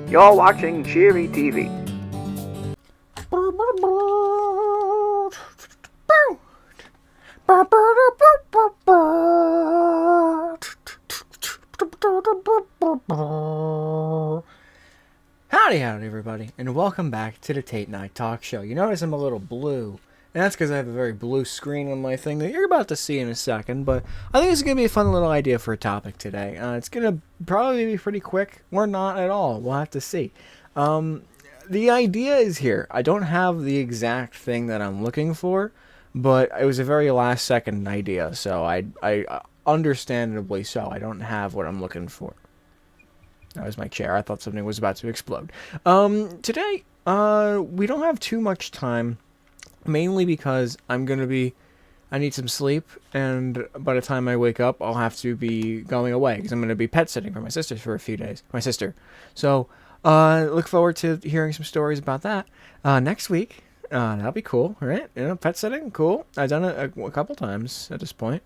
You're watching Cheery TV. Howdy, everybody, and welcome back to the Tate and I Talk Show. You notice I'm a little blue, and that's because I have a very blue screen on my thing that you're about to see in a second, but I think it's going to be a fun little idea for a topic today. It's going to probably be pretty quick, or not at all. We'll have to see. The idea is here. I don't have the exact thing that I'm looking for, but it was a very last-second idea, so I understandably so, I don't have what I'm looking for. That was my chair. I thought something was about to explode. Today, we don't have too much time, mainly because I need some sleep, and by the time I wake up, I'll have to be going away, because I'm going to be pet sitting for my sister for a few days. My sister. So, look forward to hearing some stories about that next week. That'll be cool, right? Pet sitting, cool. I've done it a couple times at this point.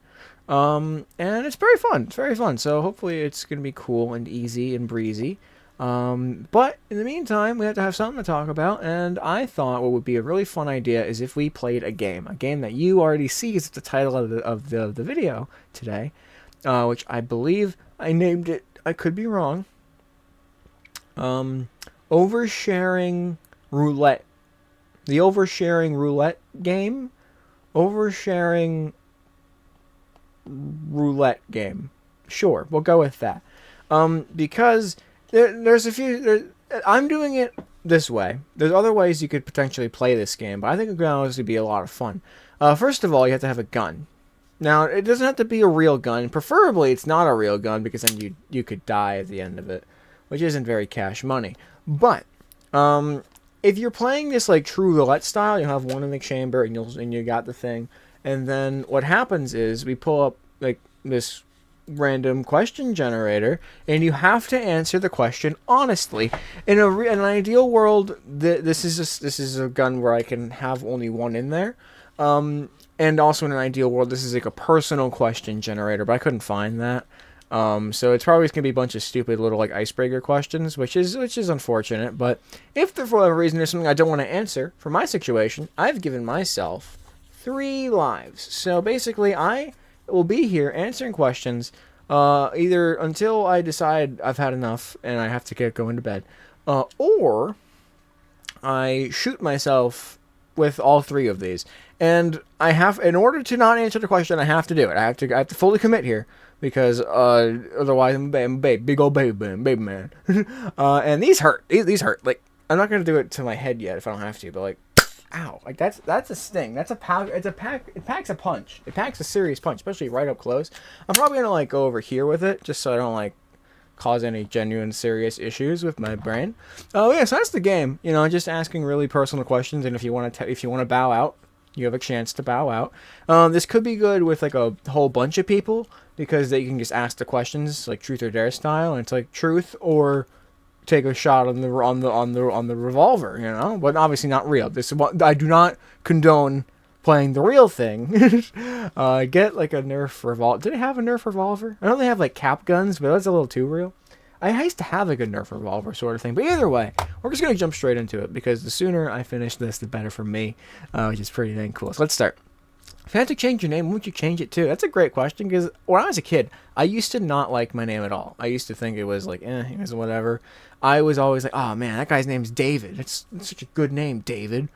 And it's very fun. It's very fun. So hopefully it's going to be cool and easy and breezy. But in the meantime, we have to have something to talk about. And I thought what would be a really fun idea is if we played a game that you already see is the title of the video today, which I believe I named it. I could be wrong. Oversharing Roulette. The Oversharing Roulette game. Oversharing Roulette game. Sure, we'll go with that. Because there's a few... I'm doing it this way. There's other ways you could potentially play this game, but I think it's going to be a lot of fun. First of all, you have to have a gun. Now, it doesn't have to be a real gun. Preferably, it's not a real gun, because then you could die at the end of it, which isn't very cash money. But, if you're playing this like true roulette style, you'll have one in the chamber and you got the thing. And then what happens is we pull up like this random question generator, and you have to answer the question honestly. In an ideal world, this is a gun where I can have only one in there. And also in an ideal world, this is like a personal question generator, but I couldn't find that. So it's probably going to be a bunch of stupid little like icebreaker questions, which is unfortunate. But if for whatever reason there's something I don't want to answer for my situation, I've given myself 3 lives. So basically, I will be here answering questions either until I decide I've had enough and I have to get going to bed, or I shoot myself with all 3 of these. And in order to not answer the question, I have to do it. I have to fully commit here. Because otherwise I'm a big old baby man. And these hurt. These hurt. Like, I'm not gonna do it to my head yet if I don't have to. But like, ow! Like that's a sting. That's a power. It packs a punch. It packs a serious punch, especially right up close. I'm probably gonna like go over here with it just so I don't like cause any genuine serious issues with my brain. Oh yeah, so that's the game. Just asking really personal questions, and if you want to bow out, you have a chance to bow out. This could be good with like a whole bunch of people, because you can just ask the questions like truth or dare style, and it's like truth or take a shot on the revolver, but obviously not real. I do not condone playing the real thing. Get like a Nerf revolver. Did they have a Nerf revolver? I know they have like cap guns, but that's a little too real. I used to have like a Nerf revolver sort of thing. But either way, we're just going to jump straight into it, because the sooner I finish this, the better for me, which is pretty dang cool. So let's start. If you had to change your name, what would you change it to? That's a great question, because when I was a kid, I used to not like my name at all. I used to think it was like, it was whatever. I was always like, oh man, that guy's name's David. It's such a good name, David.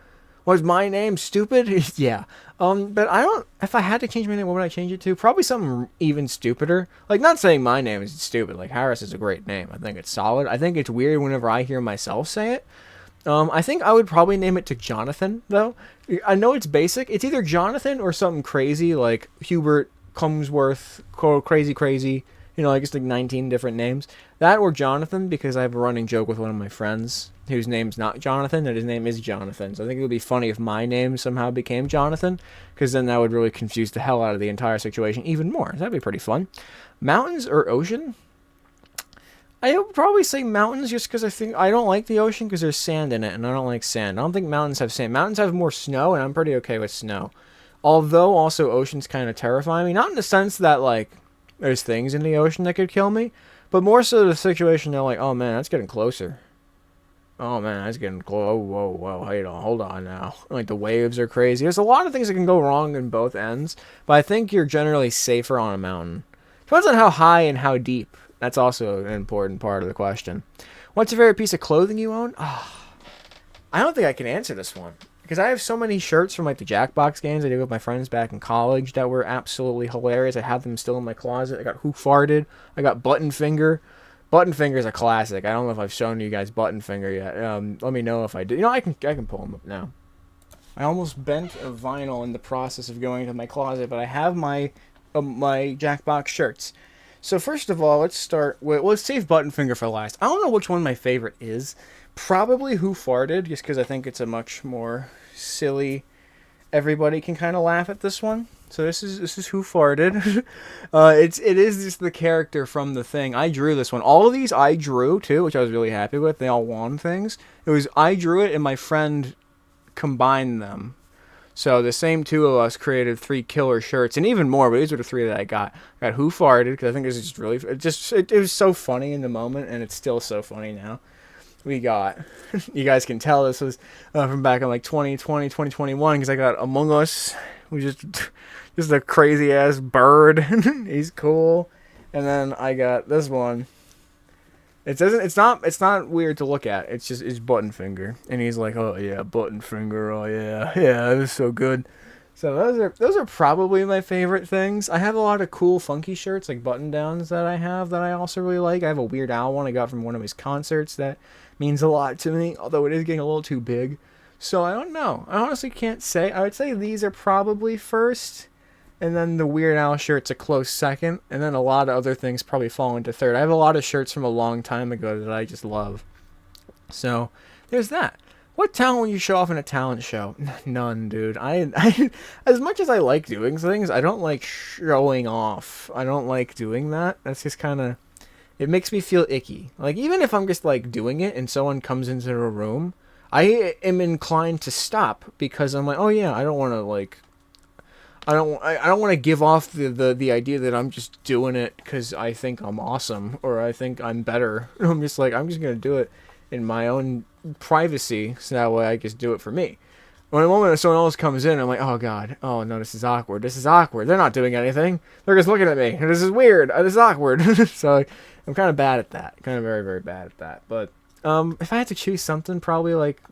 Was my name stupid? Yeah. But if I had to change my name, what would I change it to? Probably something even stupider. Like, not saying my name is stupid. Like, Harris is a great name. I think it's solid. I think it's weird whenever I hear myself say it. I think I would probably name it to Jonathan, though. I know it's basic. It's either Jonathan or something crazy like Hubert, Cumsworth, crazy. I guess like 19 different names. That or Jonathan, because I have a running joke with one of my friends whose name's not Jonathan, and his name is Jonathan. So I think it would be funny if my name somehow became Jonathan, because then that would really confuse the hell out of the entire situation even more. So that'd be pretty fun. Mountains or ocean? I would probably say mountains, just because I don't like the ocean because there's sand in it, and I don't like sand. I don't think mountains have sand. Mountains have more snow, and I'm pretty okay with snow. Although also oceans kind of terrify me, not in the sense that like there's things in the ocean that could kill me, but more so the situation that like, oh man, that's getting closer. Oh man, that's getting close. Oh, whoa. Hold on now. Like the waves are crazy. There's a lot of things that can go wrong in both ends, but I think you're generally safer on a mountain. Depends on how high and how deep. That's also an important part of the question. What's your favorite piece of clothing you own? Oh, I don't think I can answer this one because I have so many shirts from like the Jackbox games I did with my friends back in college that were absolutely hilarious. I have them still in my closet. I got Who Farted. I got Buttonfinger. Buttonfinger is a classic. I don't know if I've shown you guys Buttonfinger yet. Let me know if I do. I can pull them up now. I almost bent a vinyl in the process of going to my closet, but I have my Jackbox shirts. So first of all, let's start with let's save Buttonfinger for last. I don't know which one my favorite is. Probably Who Farted, just because I think it's a much more silly. Everybody can kind of laugh at this one. So this is Who Farted. It is just the character from the thing. I drew this one. All of these I drew too, which I was really happy with. They all won things. It was I drew it and my friend combined them. So the same two of us created 3 killer shirts and even more. But these are the 3 that I got. I got Who Farted because I think this is just really it was so funny in the moment and it's still so funny now. We got, you guys can tell this was from back in like 2020, 2021 because I got Among Us, which is just a crazy ass bird. He's cool. And then I got this one. It's not weird to look at. It's Buttonfinger, and he's like, oh yeah, Buttonfinger, oh yeah, it was so good. So those are probably my favorite things. I have a lot of cool funky shirts like button downs that I have that I also really like. I have a Weird Al one I got from one of his concerts that means a lot to me, although it is getting a little too big. So I don't know. I honestly can't say. I would say these are probably first, and then the Weird Al shirt's a close second, and then a lot of other things probably fall into third. I have a lot of shirts from a long time ago that I just love. So there's that. What talent would you show off in a talent show? None, dude. I as much as I like doing things, I don't like showing off. I don't like doing that. That's just kind of, it makes me feel icky. Like, even if I'm just, like, doing it and someone comes into the room, I am inclined to stop because I'm like, oh, yeah, I don't want to, like, I don't want to give off the idea that I'm just doing it because I think I'm awesome or I think I'm better. I'm just like, I'm just going to do it in my own privacy so that way I just do it for me. When a moment someone else comes in, I'm like, oh god, oh no, this is awkward. They're not doing anything. They're just looking at me. This is weird. This is awkward. So I'm kind of bad at that. Kind of very, very bad at that. But if I had to choose something, probably like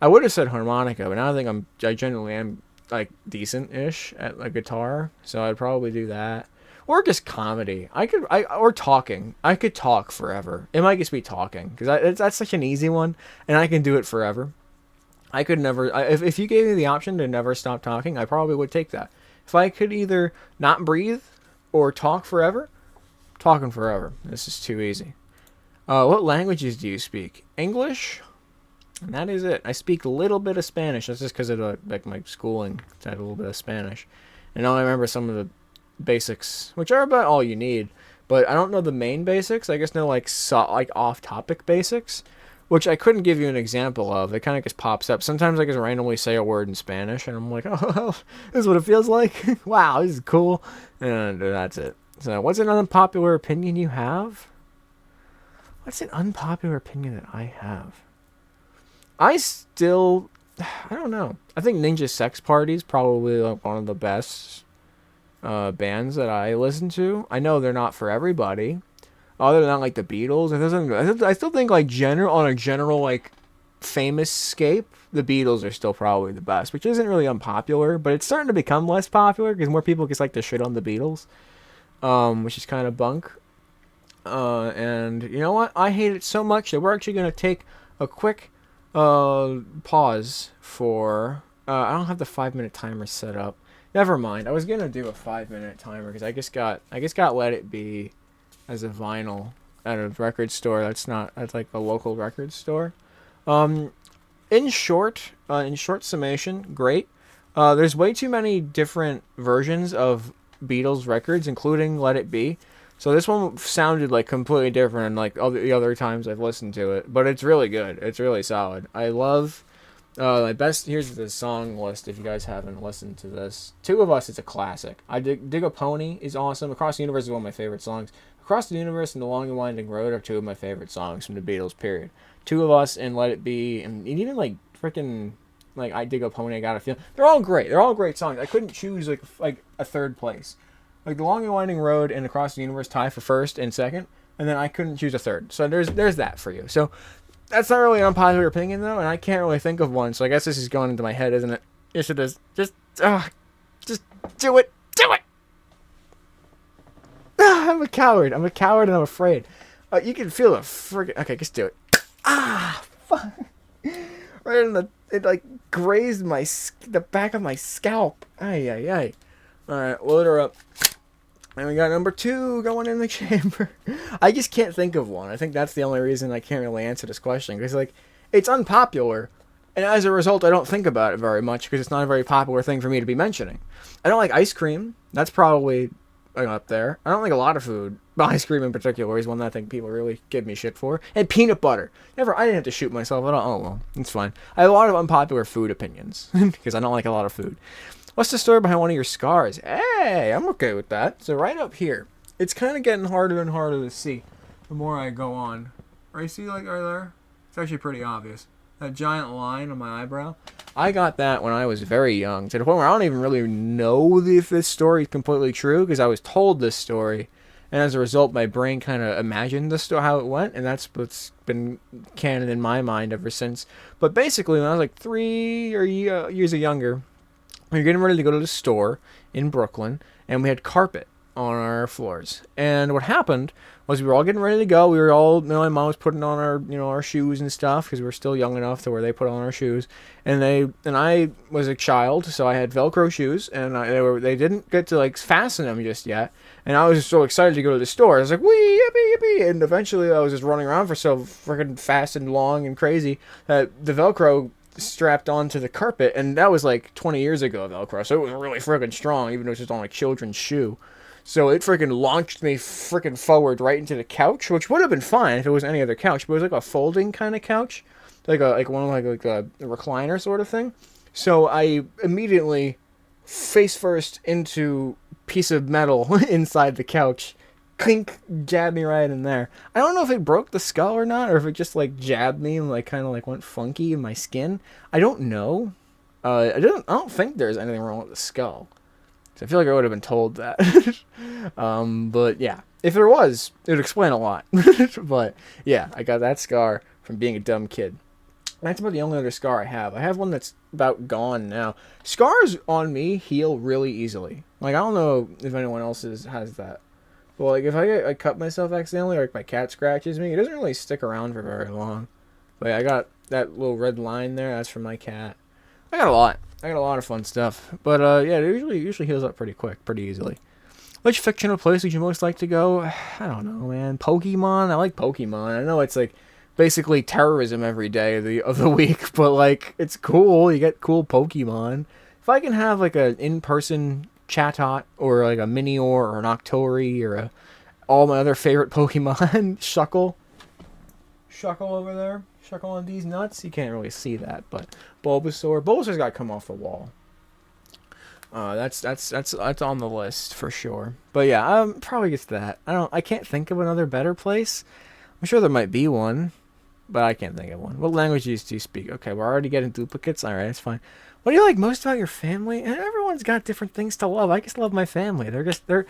I would have said harmonica, but now I genuinely am like decent-ish at like guitar, so I'd probably do that. Or just comedy. Or talking. I could talk forever. It might just be talking because that's such an easy one, and I can do it forever. I could never. If you gave me the option to never stop talking, I probably would take that. If I could either not breathe or talk forever, talking forever. This is too easy. What languages do you speak? English, and that is it. I speak a little bit of Spanish. That's just because of like my schooling. I had a little bit of Spanish, and now I remember some of the basics, which are about all you need, but I don't know the main basics. I guess know like off-topic basics, which I couldn't give you an example of. It kind of just pops up. Sometimes I just randomly say a word in Spanish, and I'm like, oh, this is what it feels like. Wow, this is cool, and that's it. So, what's an unpopular opinion you have? What's an unpopular opinion that I have? I don't know. I think Ninja Sex Party is probably like one of the best bands that I listen to. I know they're not for everybody. Other than like the Beatles, I still think like on a general like famous scape, the Beatles are still probably the best, which isn't really unpopular, but it's starting to become less popular because more people just like to shit on the Beatles, which is kind of bunk. And you know what? I hate it so much that we're actually gonna take a quick pause for. I don't have the 5-minute timer set up. Never mind. I was gonna do a 5-minute timer because I just got Let It Be as a vinyl at a record store. That's like a local record store. In short summation, great. There's way too many different versions of Beatles records, including Let It Be. So this one sounded like completely different than like all the other times I've listened to it, but it's really good. It's really solid. I love. Here's the song list if you guys haven't listened to this. Two of Us is a classic. Dig a Pony is awesome. Across the Universe is one of my favorite songs. Across the Universe and The Long and Winding Road are two of my favorite songs from the Beatles, period. Two of Us and Let It Be, and even like freaking like I Dig a Pony, I Got a Feeling. They're all great. They're all great songs. I couldn't choose like a third place. Like The Long and Winding Road and Across the Universe tie for first and second, and then I couldn't choose a third. So there's that for you. So that's not really an unpopular opinion though, and I can't really think of one. So I guess this is going into my head, isn't it? Yes, it is. Just do it. Do it. I'm a coward. I'm and I'm afraid. You can feel the friggin'... Okay, just do it. Fuck. Right in the... It, like, grazed the back of my scalp. Ay. Alright, load her up. And we got number 2 going in the chamber. I just can't think of one. I think that's the only reason I can't really answer this question. Because, like, it's unpopular. And as a result, I don't think about it very much. Because it's not a very popular thing for me to be mentioning. I don't like ice cream. That's probably... up there. I don't like a lot of food, but ice cream in particular is one that I think people really give me shit for. And peanut butter. I didn't have to shoot myself at all. Oh, well, it's fine. I have a lot of unpopular food opinions, because I don't like a lot of food. What's the story behind one of your scars? Hey, I'm okay with that. So right up here, it's kind of getting harder and harder to see the more I go on. Right, see, like, right there? It's actually pretty obvious. That giant line on my eyebrow. I got that when I was very young, to the point where I don't even really know if this story is completely true, because I was told this story, and as a result, my brain kind of imagined the story, how it went, and that's what's been canon in my mind ever since. But basically, when I was like 3 years or younger, we were getting ready to go to the store in Brooklyn, and we had carpet on our floors. And what happened was we were all getting ready to go. We were all, my mom was putting on our shoes and stuff because we were still young enough to where they put on our shoes. And I was a child, so I had Velcro shoes, and they didn't get to like fasten them just yet. And I was so excited to go to the store. I was like, wee, yippee, yippee. And eventually I was just running around for so freaking fast and long and crazy that the Velcro strapped onto the carpet, and that was like 20 years ago, Velcro, so it was really freaking strong, even though it's just on a children's shoe. So it freaking launched me freaking forward right into the couch, which would have been fine if it was any other couch, but it was like a folding kind of couch, like a recliner sort of thing. So I immediately face first into piece of metal inside the couch. Clink, jabbed me right in there. I don't know if it broke the skull or not, or if it just like jabbed me and like kind of like went funky in my skin. I don't know. I don't think there's anything wrong with the skull. So I feel like I would have been told that. But yeah, if there was, it would explain a lot. But yeah, I got that scar from being a dumb kid. That's about the only other scar I have. I have one that's about gone now. Scars on me heal really easily. Like, I don't know if anyone else has that. Well, like, if I cut myself accidentally, or like my cat scratches me, it doesn't really stick around for very long. But I got that little red line there, that's from my cat. I got a lot of fun stuff. But yeah, it usually heals up pretty quick, pretty easily. Which fictional place would you most like to go? I don't know, man. Pokemon? I like Pokemon. I know it's like basically terrorism every day of the week, but like, it's cool. You get cool Pokemon. If I can have like an in-person Chatot, or like a Minior, or an Octori, or all my other favorite Pokemon. Shuckle over there. Shuckle on these nuts. You can't really see that, but Bulbasaur's got to come off the wall. That's on the list for sure. But yeah, probably gets that. I can't think of another better place. I'm sure there might be one, but I can't think of one. What languages do you speak? Okay, we're already getting duplicates. All right, that's fine. What do you like most about your family? And everyone's got different things to love. I just love my family. They're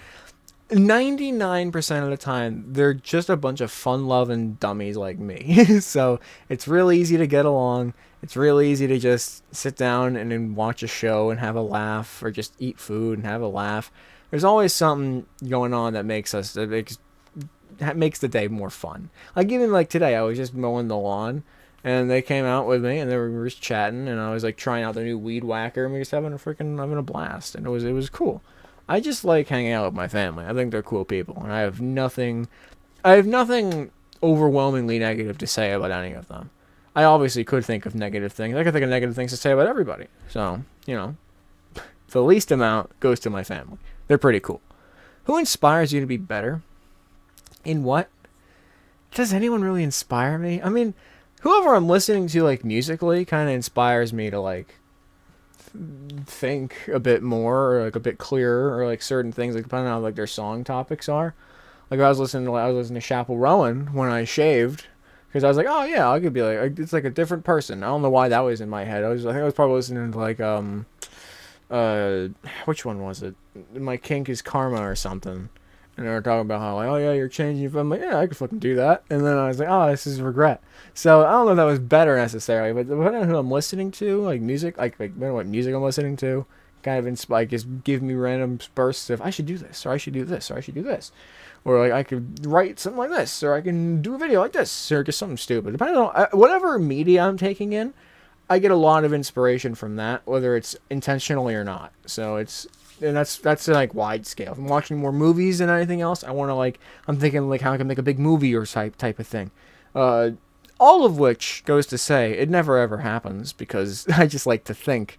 99% of the time, they're just a bunch of fun-loving dummies like me. So it's real easy to get along. It's real easy to just sit down and then watch a show and have a laugh, or just eat food and have a laugh. There's always something going on that makes the day more fun. Like, even like today, I was just mowing the lawn, and they came out with me, and we were just chatting, and I was like trying out the new weed whacker, and we were just having a blast, and it was cool. I just like hanging out with my family. I think they're cool people, and I have nothing overwhelmingly negative to say about any of them. I obviously could think of negative things. I could think of negative things to say about everybody. So, the least amount goes to my family. They're pretty cool. Who inspires you to be better? In what? Does anyone really inspire me? I mean, whoever I'm listening to, like, musically kind of inspires me to, like, think a bit more, or like a bit clearer, or like certain things, like depending on how like their song topics are. Like I was listening to Chappell Rowan when I shaved, because I was like, oh yeah, I could be like, it's like a different person. I don't know why that was in my head. I think I was probably listening to like which one was it? My Kink is Karma or something. And they were talking about how, like, oh yeah, you're changing. I'm like, yeah, I could fucking do that. And then I was like, oh, this is Regret. So I don't know if that was better necessarily, but depending on who I'm listening to, like music, like what music I'm listening to, kind of like just give me random bursts of I should do this, or I should do this, or I should do this, or like I could write something like this, or I can do a video like this, or just something stupid. Depending on whatever media I'm taking in, I get a lot of inspiration from that, whether it's intentionally or not. So that's like wide scale. If I'm watching more movies than anything else, I'm thinking like how I can make a big movie or type of thing. All of which goes to say it never ever happens because I just like to think.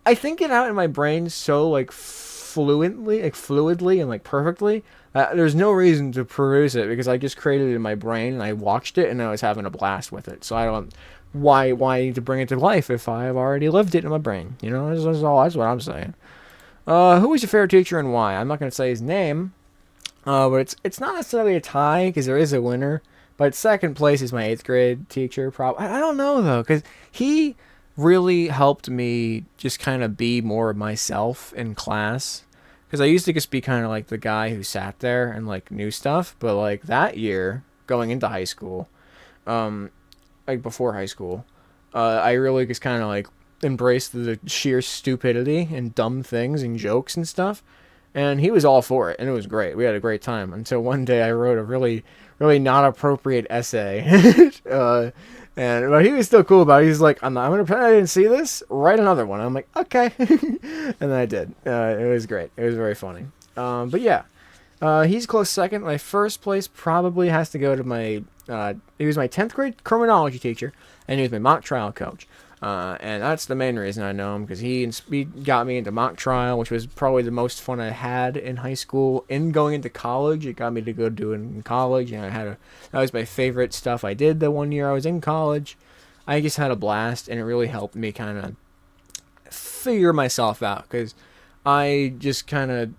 I think it out in my brain so like fluidly and like perfectly. There's no reason to produce it because I just created it in my brain and I watched it and I was having a blast with it. So I don't. Why I need to bring it to life if I have already lived it in my brain? You know, that's what I'm saying. Who was your favorite teacher and why? I'm not going to say his name, but it's not necessarily a tie because there is a winner. But second place is my 8th grade teacher. I don't know though, because he really helped me just kind of be more of myself in class. Because I used to just be kind of like the guy who sat there and like knew stuff. But like that year, going into high school, like before high school, I really just kind of like embraced the sheer stupidity and dumb things and jokes and stuff, and he was all for it, and it was great. We had a great time until one day I wrote a really not appropriate essay, but he was still cool about it. He's like, I'm gonna pretend I didn't see this. Write another one. I'm like, okay, and then I did. It was great. It was very funny. But yeah. He's close second. My first place probably has to go to my, he was my 10th grade criminology teacher, and he was my mock trial coach. And that's the main reason I know him, because he got me into mock trial, which was probably the most fun I had in high school. In going into college, it got me to go do it in college, and that was my favorite stuff I did the one year I was in college. I just had a blast, and it really helped me kind of figure myself out, because I just kind of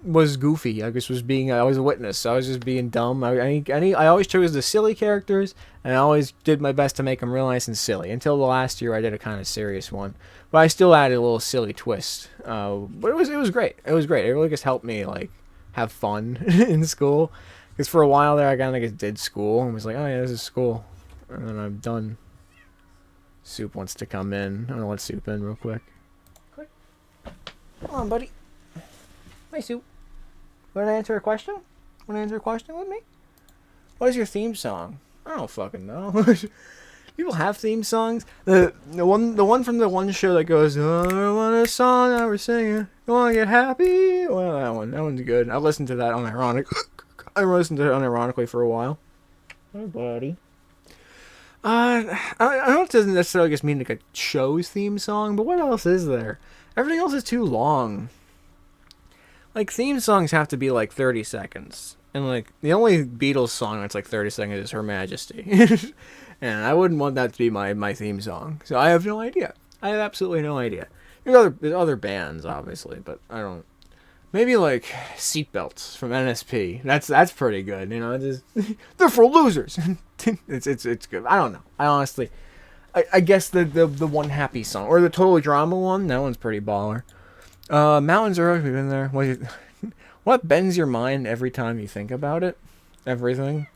was goofy. I was a witness. I was just being dumb. I always chose the silly characters, and I always did my best to make them real nice and silly. Until the last year, I did a kind of serious one, but I still added a little silly twist. But it was great. It was great. It really just helped me like have fun in school. Because for a while there, I kind of just did school and was like, oh yeah, this is school, and then I'm done. Soup wants to come in. I'm gonna let Soup in real quick. Come on, buddy. Hi, Soup. Want to answer a question? Want to answer a question with me? What is your theme song? I don't fucking know. People have theme songs. The one from the one show that goes, oh, I want a song that we're singing. You want to get happy? Well, that one's good. I listened to that I listened to it unironically for a while. Hey, buddy. I know it doesn't necessarily just mean like a show's theme song, but what else is there? Everything else is too long. Like, theme songs have to be, like, 30 seconds. And, like, the only Beatles song that's, like, 30 seconds is Her Majesty. And I wouldn't want that to be my theme song. So I have no idea. I have absolutely no idea. There's other bands, obviously, but I don't... Maybe, like, Seatbelts from NSP. That's pretty good, you know? They're for losers! It's good. I don't know. I honestly... I guess the one happy song. Or the Total Drama one. That one's pretty baller. Mountains are we've been there. What bends your mind every time you think about it? Everything.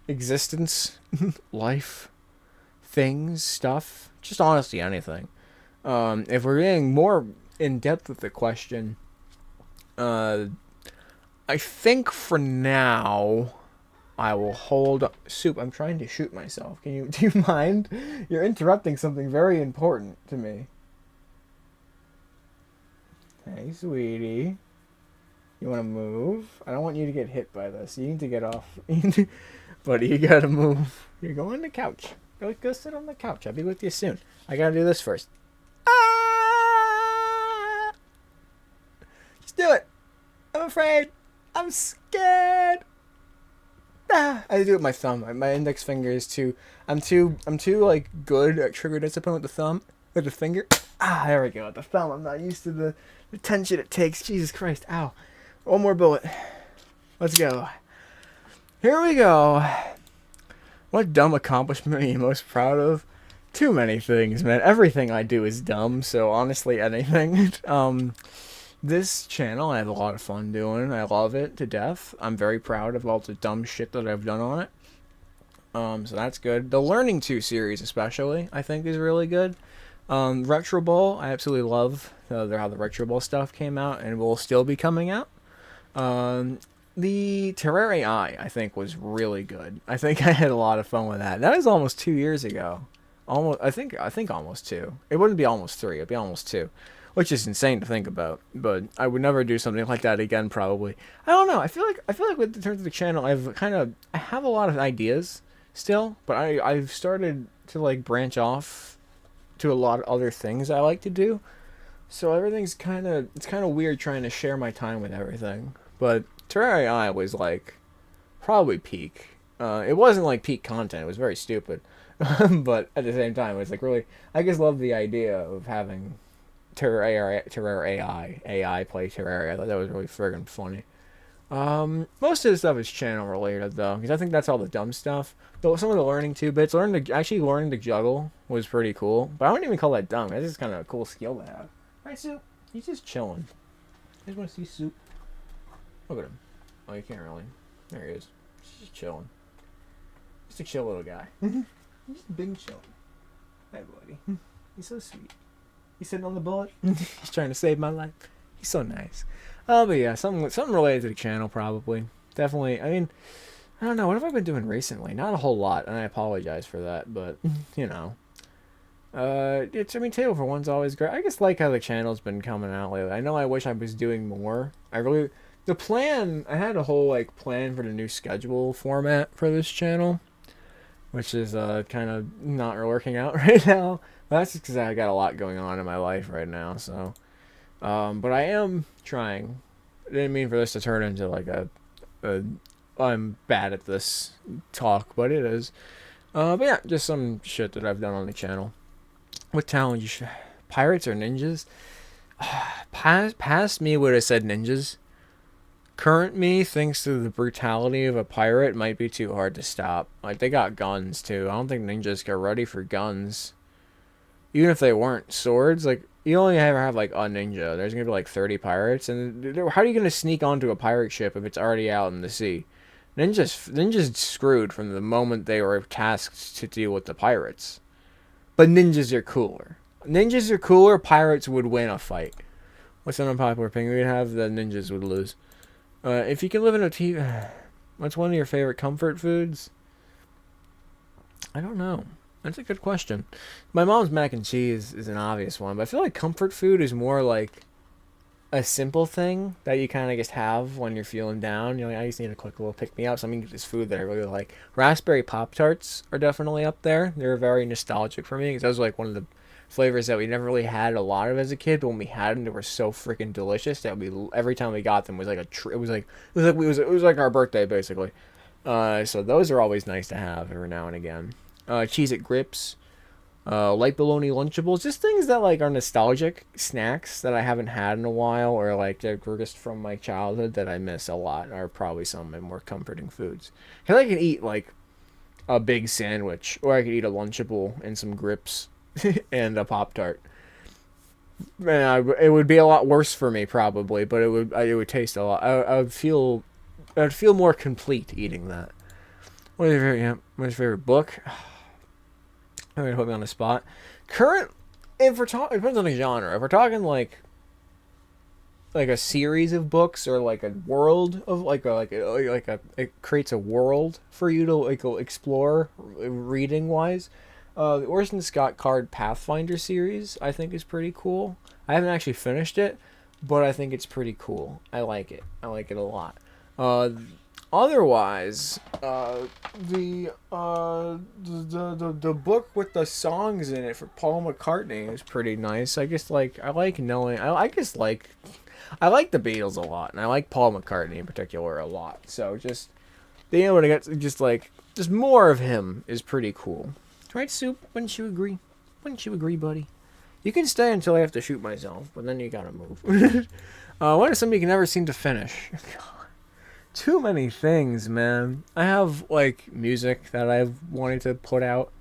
Existence. Life. Things. Stuff. Just honestly anything. If we're getting more in depth with the question, I think for now I will hold Soup. I'm trying to shoot myself. Do you mind? You're interrupting something very important to me. Hey, sweetie. You want to move? I don't want you to get hit by this. You need to get off. Buddy, you gotta move. You're going on the couch. Go sit on the couch. I'll be with you soon. I gotta do this first. Ah! Just do it. I'm afraid. I'm scared. Ah! I do it with my thumb. My index finger is too... I'm too like good at trigger discipline with the thumb. With the finger. Ah, there we go. With the thumb. I'm not used to the tension it takes. Jesus Christ. Ow. One more bullet. Let's go. Here we go. What dumb accomplishment are you most proud of? Too many things, man. Everything I do is dumb, so honestly, anything. This channel I have a lot of fun doing. I love it to death. I'm very proud of all the dumb shit that I've done on it. So that's good. The Learning To series especially, I think, is really good. Retro Bowl, I absolutely love how the Retro Bowl stuff came out and will still be coming out. The Terraria I think, was really good. I think I had a lot of fun with that. That was almost 2 years ago. I think almost 2. It wouldn't be almost 3. It'd be almost 2, which is insane to think about. But I would never do something like that again. Probably. I don't know. I feel like with the terms of the channel, I have a lot of ideas still, but I've started to like branch off to a lot of other things I like to do. So everything's it's kind of weird trying to share my time with everything. But Terraria I was like probably peak. It wasn't like peak content. It was very stupid. But at the same time, it's like really, I just love the idea of having Terraria AI play Terraria. I thought that was really friggin' funny. Most of the stuff is channel related though, because I think that's all the dumb stuff. Though some of the learning too bits, learning to juggle was pretty cool. But I wouldn't even call that dumb. That's just kind of a cool skill to have. Right, Soup? He's just chilling. I just want to see Soup. Look at him. Oh, you can't really. There he is. He's just chilling. Just a chill little guy. He's just big chill. Hey, buddy. He's so sweet. He's sitting on the bullet. He's trying to save my life. He's so nice. But yeah, something related to the channel probably. Definitely. I mean, I don't know. What have I been doing recently? Not a whole lot, and I apologize for that. But you know, Table for One's always great. I just like how the channel's been coming out lately. I know I wish I was doing more. I had a whole like plan for the new schedule format for this channel, which is kind of not working out right now. That's just because I got a lot going on in my life right now. So, but I am trying. I didn't mean for this to turn into like a I'm bad at this talk, but it is. But yeah, just some shit that I've done on the channel. What talent you should? Pirates or ninjas? Past me would have said ninjas. Current me thinks that the brutality of a pirate might be too hard to stop. Like, they got guns, too. I don't think ninjas get ready for guns. Even if they weren't swords, like, you only ever have, like, a ninja. There's gonna be, like, 30 pirates, and how are you gonna sneak onto a pirate ship if it's already out in the sea? Ninjas screwed from the moment they were tasked to deal with the pirates. But ninjas are cooler. Pirates would win a fight. What's an unpopular opinion we'd have? The ninjas would lose. If you can live in a TV... What's one of your favorite comfort foods? I don't know. That's a good question. My mom's mac and cheese is an obvious one, but I feel like comfort food is more like a simple thing that you kind of just have when you're feeling down. You're like, I just need a quick little pick-me-up, so I'm going to get this food that I really like. Raspberry Pop-Tarts are definitely up there. They're very nostalgic for me, because that was like one of the flavors that we never really had a lot of as a kid, but when we had them, they were so freaking delicious that every time we got them was like it was like our birthday basically. So those are always nice to have every now and again. Cheez-It Grips, light bologna Lunchables, just things that like are nostalgic snacks that I haven't had in a while, or like that were just from my childhood that I miss a lot, are probably some of my more comforting foods. Cause I can eat like a big sandwich, or I could eat a Lunchable and some grips. And a Pop-Tart. Man, it would be a lot worse for me probably, but it would taste a lot. I'd feel more complete eating that. What's your favorite book? I'm gonna put me on the spot. If we're talking, it depends on the genre. If we're talking like a series of books, or like a world of it creates a world for you to like explore reading wise. The Orson Scott Card Pathfinder series, I think, is pretty cool. I haven't actually finished it, but I think it's pretty cool. I like it. I like it a lot. Otherwise, the book with the songs in it for Paul McCartney is pretty nice. I guess like I like the Beatles a lot, and I like Paul McCartney in particular a lot. So just being able to get just more of him is pretty cool. Right, Soup? Wouldn't you agree? Wouldn't you agree, buddy? You can stay until I have to shoot myself, but then you gotta move. What is something you can never seem to finish? too many things, man. I have like music that I've wanted to put out,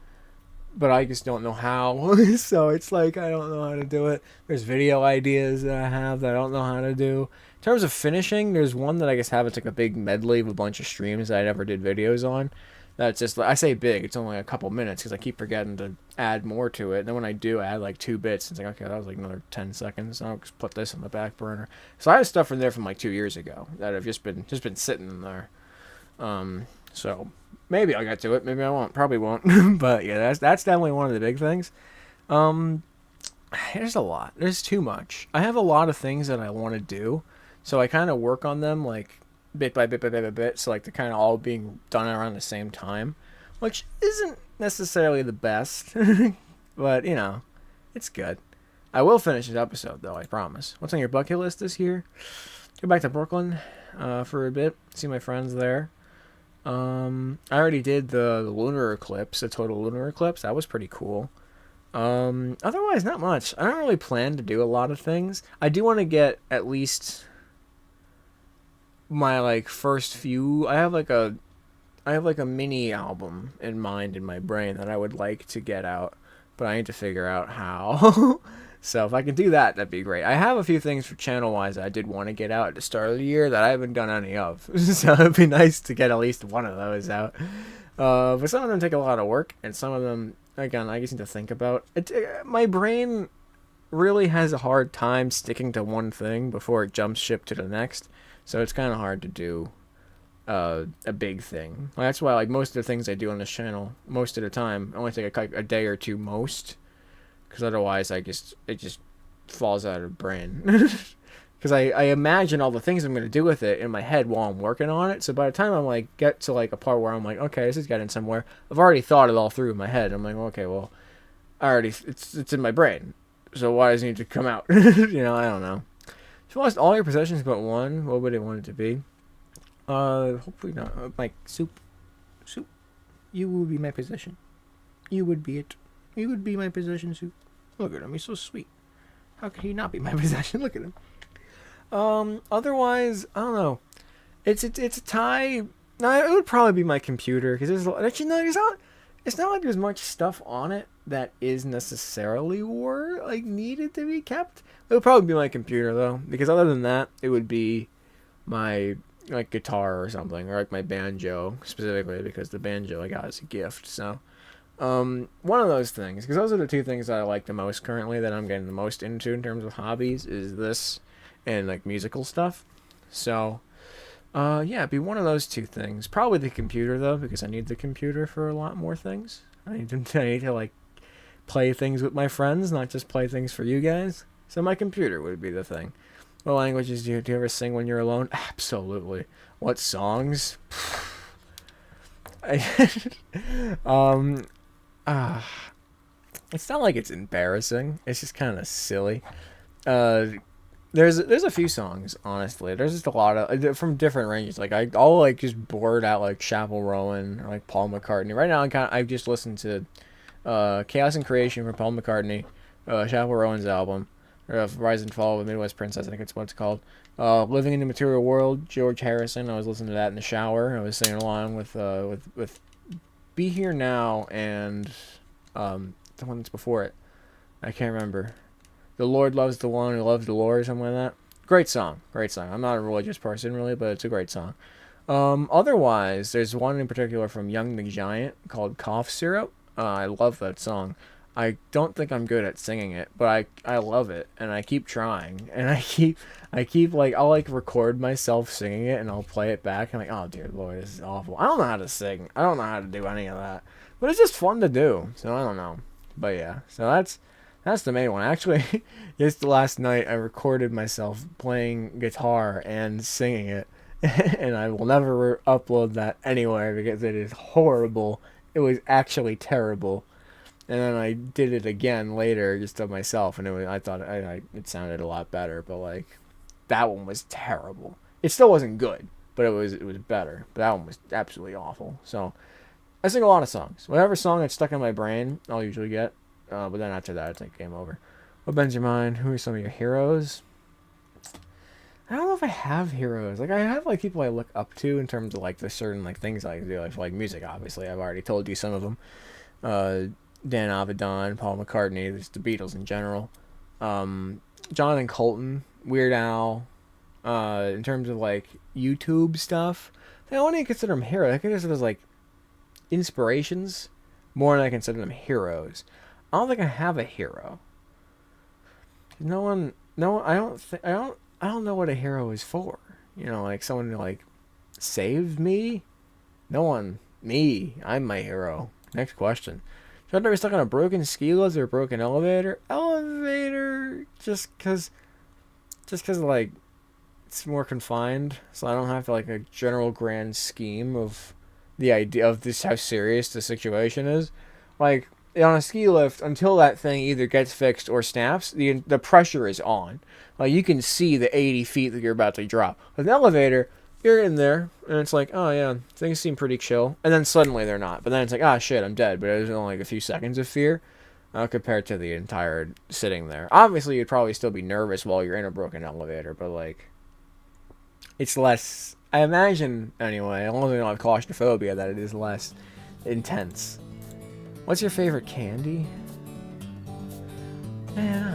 but I just don't know how. So it's like I don't know how to do it. There's video ideas that I have that I don't know how to do. In terms of finishing, there's one that I guess have it's like a big medley of a bunch of streams that I never did videos on. That's just I say big. It's only a couple minutes because I keep forgetting to add more to it. And then when I do, I add like 2 bits. It's like okay, that was like another 10 seconds. I'll just put this on the back burner. So I have stuff in there from like 2 years ago that have just been sitting in there. So maybe I'll get to it. Maybe I won't. Probably won't. But yeah, that's definitely one of the big things. Um, there's a lot. There's too much. I have a lot of things that I want to do, so I kind of work on them like bit by bit by bit by bit. So like they're kind of all being done around the same time, which isn't necessarily the best, but you know, it's good. I will finish this episode though. I promise. What's on your bucket list this year? Go back to Brooklyn for a bit. See my friends there. I already did the lunar eclipse, the total lunar eclipse. That was pretty cool. Otherwise, not much. I don't really plan to do a lot of things. I do want to get at least my like first few. I have like a mini album in mind in my brain that I would like to get out, but I need to figure out how. So if I can do that, that'd be great. I have a few things for channel-wise that I did want to get out at the start of the year that I haven't done any of. So it'd be nice to get at least one of those out. But some of them take a lot of work, and some of them, again, I just need to think about. My brain really has a hard time sticking to one thing before it jumps ship to the next. So it's kind of hard to do a big thing. That's why like most of the things I do on this channel, most of the time, only take a day or two most. Because otherwise, it just falls out of the brain. Because I imagine all the things I'm going to do with it in my head while I'm working on it. So by the time I'm like get to like a part where I'm like, okay, this is getting somewhere, I've already thought it all through in my head. I'm like, okay, well, it's in my brain. So why does it need to come out? You know, I don't know. If you lost all your possessions but one, what would it want it to be? Hopefully not. Like soup. You would be my possession. You would be it. You would be my possession, soup. Look at him, he's so sweet. How could he not be my possession? Look at him. Otherwise, I don't know. It's a tie. No, it would probably be my computer because there's actually no. It's not like there's much stuff on it that is necessarily needed to be kept. It would probably be my computer though, because other than that, it would be my like guitar or something, or like my banjo specifically because the banjo I got as a gift. So. One of those things, because those are the two things that I like the most currently, that I'm getting the most into in terms of hobbies, is this and like musical stuff. So, yeah, it'd be one of those two things. Probably the computer though, because I need the computer for a lot more things. I need to like play things with my friends, not just play things for you guys. So my computer would be the thing. What languages do you ever sing when you're alone? Absolutely. What songs? It's not like it's embarrassing. It's just kind of silly. There's a few songs, honestly. There's just a lot of from different ranges. Like I'll like just blurt out like Chapel Rowan or like Paul McCartney. Right now I've just listened to Chaos and Creation from Paul McCartney, Chapel Rowan's album, Rise and Fall of the Midwest Princess. I think it's what it's called. Living in the Material World, George Harrison. I was listening to that in the shower. I was singing along with Be Here Now and the one that's before it. I can't remember. The Lord Loves the One Who Loves the Lord or something like that. Great song. I'm not a religious person really, but it's a great song. Otherwise, there's one in particular from Young the Giant called Cough Syrup. I love that song. I don't think I'm good at singing it, but I love it, and I keep trying, and I keep like I'll like record myself singing it, and I'll play it back. And I'm like, oh dear Lord, this is awful. I don't know how to sing. I don't know how to do any of that, but it's just fun to do. So I don't know, but yeah. So that's the main one. Actually, just last night I recorded myself playing guitar and singing it, and I will never upload that anywhere because it is horrible. It was actually terrible. And then I did it again later, just of myself, and I thought it sounded a lot better. But like, that one was terrible. It still wasn't good, but it was better. But that one was absolutely awful. So I sing a lot of songs. Whatever song that's stuck in my brain, I'll usually get. But then after that, it's like game over. What bends your mind? Who are some of your heroes? I don't know if I have heroes. Like, I have, like, people I look up to in terms of, like, the certain, like, things I do. Like music, obviously. I've already told you some of them. Uh, Dan Avedon, Paul McCartney, just the Beatles in general. Jonathan Colton, Weird Al. In terms of, like, YouTube stuff, I wouldn't consider them heroes. I consider them as, like, inspirations more than I consider them heroes. I don't think I have a hero. I don't know what a hero is for. You know, like someone who like saved me. No one, me. I'm my hero. Next question. Should I be stuck on a broken ski lift or a broken elevator? Elevator, just cause like it's more confined, so I don't have like a general grand scheme of the idea of this how serious the situation is. Like on a ski lift, until that thing either gets fixed or snaps, the pressure is on. Like you can see the 80 feet that you're about to drop. With an elevator, you're in there, and it's like, oh yeah, things seem pretty chill. And then suddenly they're not. But then it's like, ah shit, I'm dead. But it was only like a few seconds of fear compared to the entire sitting there. Obviously, you'd probably still be nervous while you're in a broken elevator, but like, it's less. I imagine, anyway, as long as I don't have claustrophobia, that it is less intense. What's your favorite candy? Man,